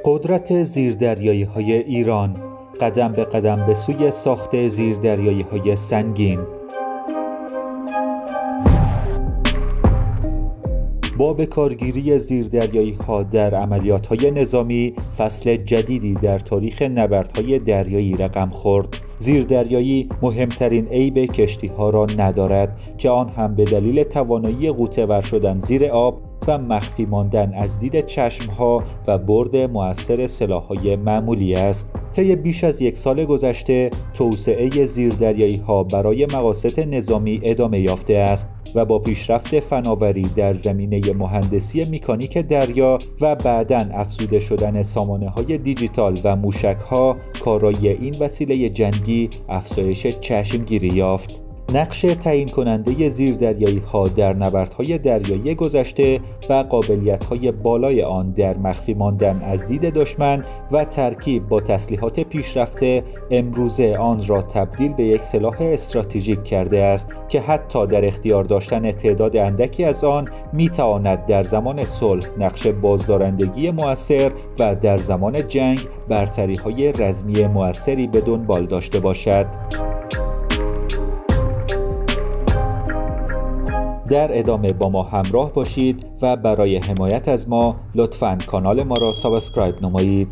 قدرت زیردریایی‌های ایران قدم به قدم به سوی ساخت زیردریایی‌های سنگین. با به کارگیری زیردریایی‌ها در عملیات‌های نظامی، فصل جدیدی در تاریخ نبردهای دریایی رقم خورد. زیردریایی مهمترین عیب کشتی‌ها را ندارد که آن هم به دلیل توانایی غوطه‌ور شدن زیر آب و مخفی ماندن از دید چشم‌ها و برد مؤثر سلاح‌های معمولی است. طی بیش از یک سال گذشته، توسعه زیردریایی‌ها برای مقاصد نظامی ادامه یافته است و با پیشرفت فناوری در زمینه مهندسی میکانیک دریا و بعداً افزوده شدن سامانه‌های دیجیتال و موشک‌ها، کارایی این وسیله جنگی افزایش چشمگیری یافت. نقش تعیین کننده زیردریایی‌ها در نبردهای دریایی گذشته و قابلیت‌های بالای آن در مخفی ماندن از دید دشمن و ترکیب با تسلیحات پیشرفته امروزه آن را تبدیل به یک سلاح استراتژیک کرده است که حتی در اختیار داشتن تعداد اندکی از آن می‌تواند در زمان صلح نقش بازدارندگی مؤثر و در زمان جنگ برتری‌های رزمی مؤثری به دنبال داشته باشد. در ادامه با ما همراه باشید و برای حمایت از ما لطفاً کانال ما را سابسکرایب نمایید.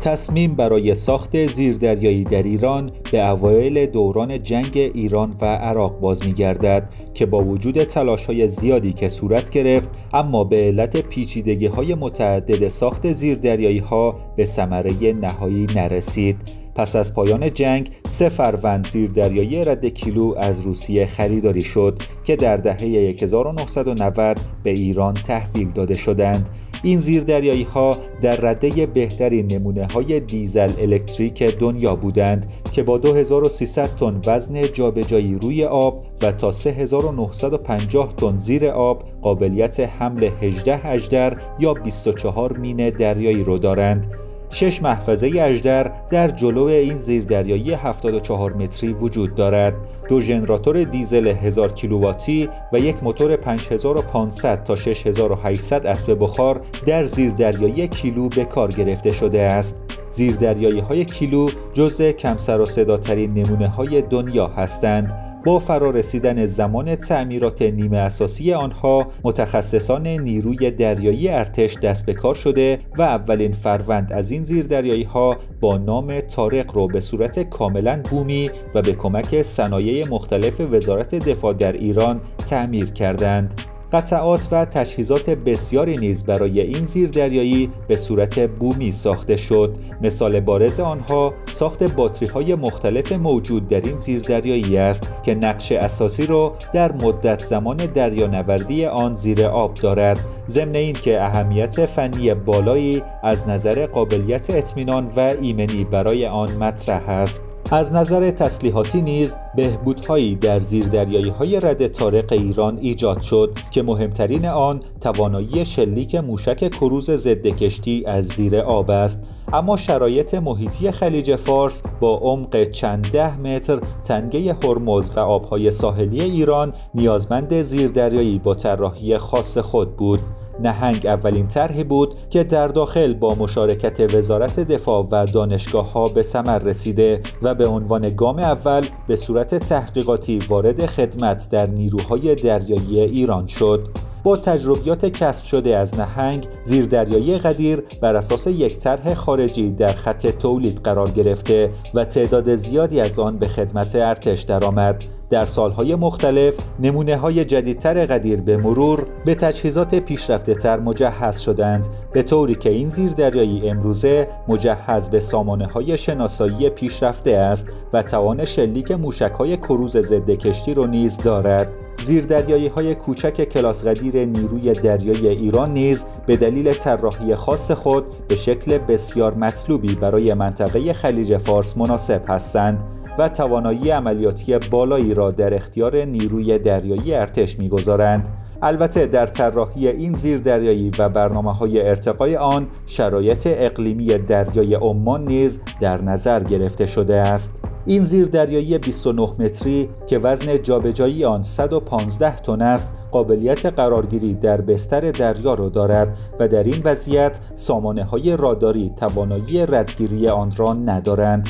تصمیم برای ساخت زیردریایی در ایران به اوایل دوران جنگ ایران و عراق باز می‌گردد که با وجود تلاش‌های زیادی که صورت گرفت، اما به علت پیچیدگی‌های متعدد ساخت زیردریایی‌ها به ثمره نهایی نرسید. پس از پایان جنگ 3 فروند زیردریایی رد کیلو از روسیه خریداری شد که در دهه 1990 به ایران تحویل داده شدند. این زیردریایی‌ها در رده بهترین نمونه‌های دیزل الکتریک دنیا بودند که با 2300 تن وزن جابجایی روی آب و تا 3950 تن زیر آب قابلیت حمل 18 اژدر یا 24 مین دریایی رو دارند. 6 محفظه اژدر در جلو این زیردریایی 74 متری وجود دارد. 2 ژنراتور دیزل 1000 کیلوواتی و یک موتور 5500 تا 6800 اسب بخار در زیردریایی کیلو به کار گرفته شده است. زیردریایی‌های کیلو جزء کم سر و صداترین نمونه‌های دنیا هستند. با فرارسیدن زمان تعمیرات نیمه اساسی آنها، متخصصان نیروی دریایی ارتش دست به کار شده و اولین فروند از این زیردریایی‌ها با نام طارق را به صورت کاملا بومی و به کمک صنایع مختلف وزارت دفاع در ایران تعمیر کردند. قطعات و تجهیزات بسیاری نیز برای این زیردریایی به صورت بومی ساخته شد. مثال بارز آنها ساخت باتری‌های مختلف موجود در این زیردریایی است که نقش اساسی را در مدت زمان دریانوردی آن زیر آب دارد، ضمن اینکه اهمیت فنی بالایی از نظر قابلیت اطمینان و ایمنی برای آن مطرح است. از نظر تسلیحاتی نیز بهبودهایی در زیردریایی‌های رد طارق ایران ایجاد شد که مهمترین آن توانایی شلیک موشک کروز ضد کشتی از زیر آب است. اما شرایط محیطی خلیج فارس با عمق چند ده متر، تنگه هرمز و آبهای ساحلی ایران نیازمند زیردریایی با طراحی خاص خود بود. نهنگ اولین طرحی بود که در داخل با مشارکت وزارت دفاع و دانشگاه‌ها به ثمر رسیده و به عنوان گام اول به صورت تحقیقاتی وارد خدمت در نیروهای دریایی ایران شد. با تجربیات کسب شده از نهنگ، زیردریایی قدیر بر اساس یک طرح خارجی در خط تولید قرار گرفته و تعداد زیادی از آن به خدمت ارتش درآمد. در سالهای مختلف نمونه‌های جدیدتر قدیر به مرور به تجهیزات پیشرفته‌تر مجهز شدند، به طوری که این زیردریایی امروزه مجهز به سامانه‌های شناسایی پیشرفته است و توان شلیک موشک‌های کروز ضد کشتی را نیز دارد. زیردریایی‌های کوچک کلاس قدیر نیروی دریایی ایران نیز به دلیل طراحی خاص خود به شکل بسیار مطلوبی برای منطقه خلیج فارس مناسب هستند و توانایی عملیاتی بالایی را در اختیار نیروی دریایی ارتش می‌گذارند. البته در طراحی این زیردریایی و برنامه‌های ارتقای آن شرایط اقلیمی دریای عمان نیز در نظر گرفته شده است. این زیردریایی 29 متری که وزن جابجایی آن 115 تن است، قابلیت قرارگیری در بستر دریا را دارد و در این وضعیت سامانه‌های راداری توانایی ردگیری آن را ندارند.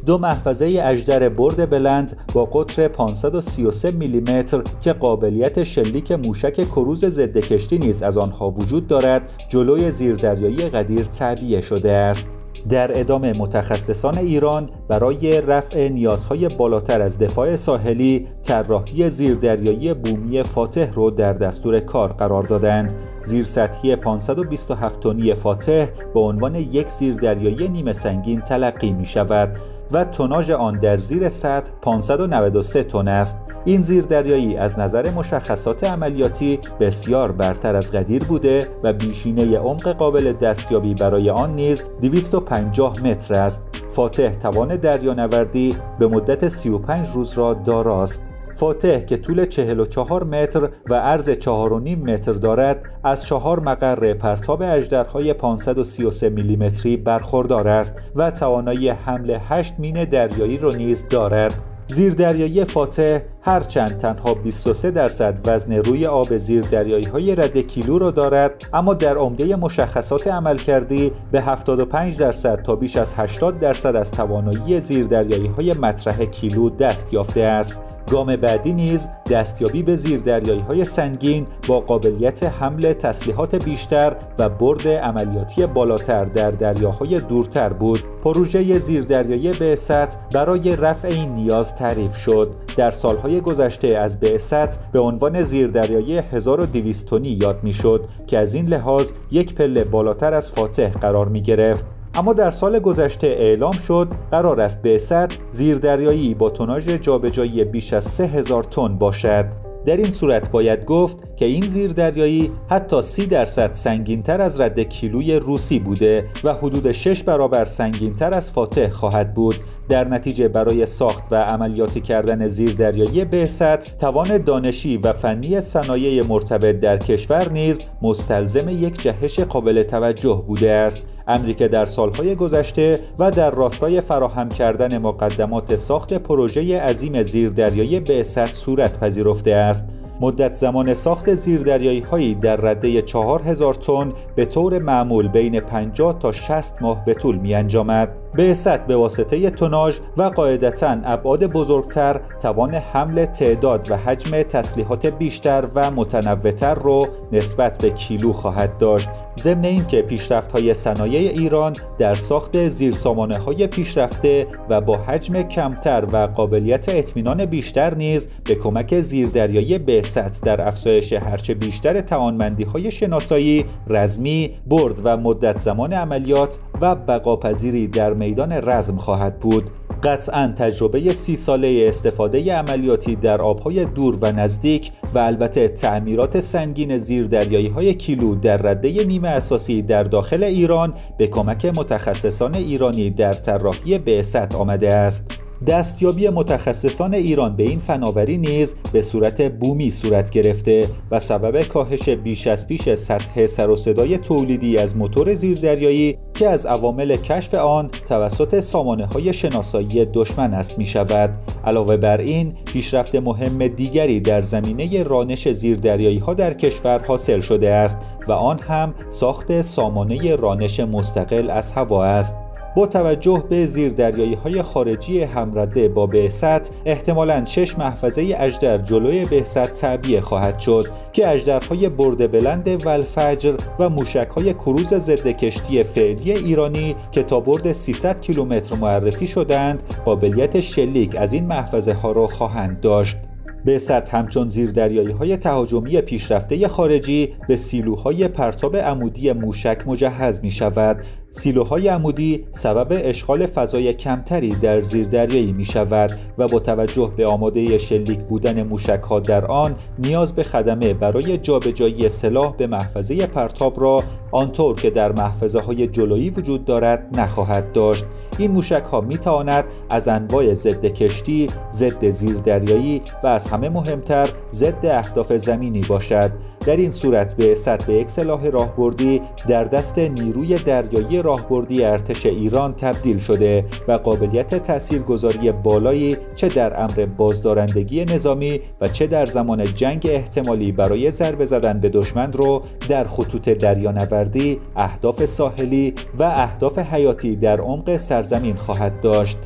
دو محفظه اژدر برد بلند با قطر 533 میلیمتر که قابلیت شلیک موشک کروز ضد کشتی نیز از آنها وجود دارد، جلوی زیردریایی قدیر تعبیه شده است. در ادامه متخصصان ایران برای رفع نیازهای بالاتر از دفاع ساحلی طراحی زیردریایی بومی فاتح را در دستور کار قرار دادند. زیرسطحی 527 تنی فاتح به عنوان یک زیردریایی نیمه سنگین تلقی می شود و توناژ آن در زیر سطح 593 تن است. این زیردریایی از نظر مشخصات عملیاتی بسیار برتر از قدیر بوده و بیشینه عمق قابل دستیابی برای آن نیز 250 متر است. فاتح توان دریانوردی به مدت 35 روز را داراست. فاتح که طول 44 متر و عرض 4.5 متر دارد، از 4 مقر پرتاب اژدرهای 533 میلیمتری برخوردار است و توانایی حمل 8 مین دریایی را نیز دارد. زیردریایی فاتح هرچند تنها 23% وزن روی آب زیردریایی‌های رد کیلو را دارد، اما در عمده مشخصات عملکردی به 75% تا بیش از 80% از توانایی زیردریایی‌های مطرح کیلو دست یافته است. گام بعدی نیز دستیابی به زیردریایی‌های سنگین با قابلیت حمل تسلیحات بیشتر و برد عملیاتی بالاتر در دریاهای دورتر بود. پروژه زیردریایی بعثت برای رفع این نیاز تعریف شد. در سالهای گذشته از بعثت به عنوان زیردریایی 1200 تنی یاد می‌شد که از این لحاظ یک پله بالاتر از فاتح قرار می‌گرفت. اما در سال گذشته اعلام شد قرار است بعثت زیردریایی با توناژ جابجایی بیش از 3000 تن باشد. در این صورت باید گفت که این زیردریایی حتی 30% سنگین‌تر از رد کیلوی روسی بوده و حدود 6 برابر سنگین‌تر از فاتح خواهد بود. در نتیجه برای ساخت و عملیاتی کردن زیردریایی بعثت، توان دانشی و فنی صنایع مرتبط در کشور نیز مستلزم یک جهش قابل توجه بوده است. امری که در سالهای گذشته و در راستای فراهم کردن مقدمات ساخت پروژه عظیم زیردریایی بعثت صورت پذیرفته است. مدت زمان ساخت زیردریایی‌هایی در رده 4000 تن به طور معمول بین 50 تا 60 ماه به طول می‌انجامد. بعثت به واسطه توناژ و قاعدتاً ابعاد بزرگتر توان حمل تعداد و حجم تسلیحات بیشتر و متنوع‌تر را نسبت به کیلو خواهد داشت. ضمن اینکه پیشرفت‌های صنایع ایران در ساخت زیرسامانه‌های پیشرفته و با حجم کمتر و قابلیت اطمینان بیشتر نیز به کمک زیردریایی بعثت در افزایش هرچه بیشتر توانمندی‌های شناسایی، رزمی، برد و مدت زمان عملیات و بقاپذیری در میدان رزم خواهد بود. قطعاً تجربه 30 ساله استفاده عملیاتی در آبهای دور و نزدیک و البته تعمیرات سنگین زیردریایی‌های کیلو در رده نیمه اساسی در داخل ایران به کمک متخصصان ایرانی در طراحی بعثت آمده است. دستیابی متخصصان ایران به این فناوری نیز به صورت بومی صورت گرفته و سبب کاهش بیش از پیش سطح سر و صدای تولیدی از موتور زیردریایی که از عوامل کشف آن توسط سامانه‌های شناسایی دشمن است می شود. علاوه بر این، پیشرفت مهم دیگری در زمینه رانش زیردریایی‌ها در کشور حاصل شده است و آن هم ساخت سامانه رانش مستقل از هوا است. با توجه به زیردریایی‌های خارجی همرده با بعثت، احتمالاً 6 محفظه اژدر جلوی بعثت تعبیه خواهد شد که اژدرهای برد بلند والفجر و موشک‌های کروز ضد کشتی فعلی ایرانی که تا برد 300 کیلومتر معرفی شدند، قابلیت شلیک از این محفظه ها را خواهند داشت. بعثت همچون زیردریایی‌های تهاجمی پیشرفته خارجی به سیلوهای پرتاب عمودی موشک مجهز می شود. سیلوهای عمودی سبب اشغال فضای کمتری در زیردریایی می شود و با توجه به آماده شلیک بودن موشک‌ها در آن، نیاز به خدمه برای جابجایی سلاح به محفظه پرتاب را آنطور که در محفظه‌های جلویی وجود دارد نخواهد داشت. این موشک‌ها می‌تواند از انواع ضد کشتی، ضد زیردریایی و از همه مهمتر ضد اهداف زمینی باشد. در این صورت بعثت به یک سلاح راهبردی در دست نیروی دریایی راهبردی ارتش ایران تبدیل شده و قابلیت تاثیرگذاری بالایی چه در امر بازدارندگی نظامی و چه در زمان جنگ احتمالی برای ضربه زدن به دشمن رو در خطوط دریانوردی، اهداف ساحلی و اهداف حیاتی در عمق سرزمین خواهد داشت.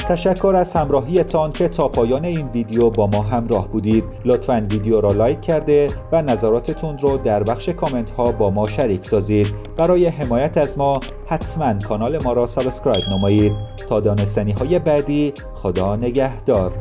تشکر از همراهیتان که تا پایان این ویدیو با ما همراه بودید. لطفاً ویدیو را لایک کرده و نظراتتون رو در بخش کامنت ها با ما شریک سازید. برای حمایت از ما حتماً کانال ما را سابسکرایب نمایید. تا دانستنی های بعدی، خدا نگهدار.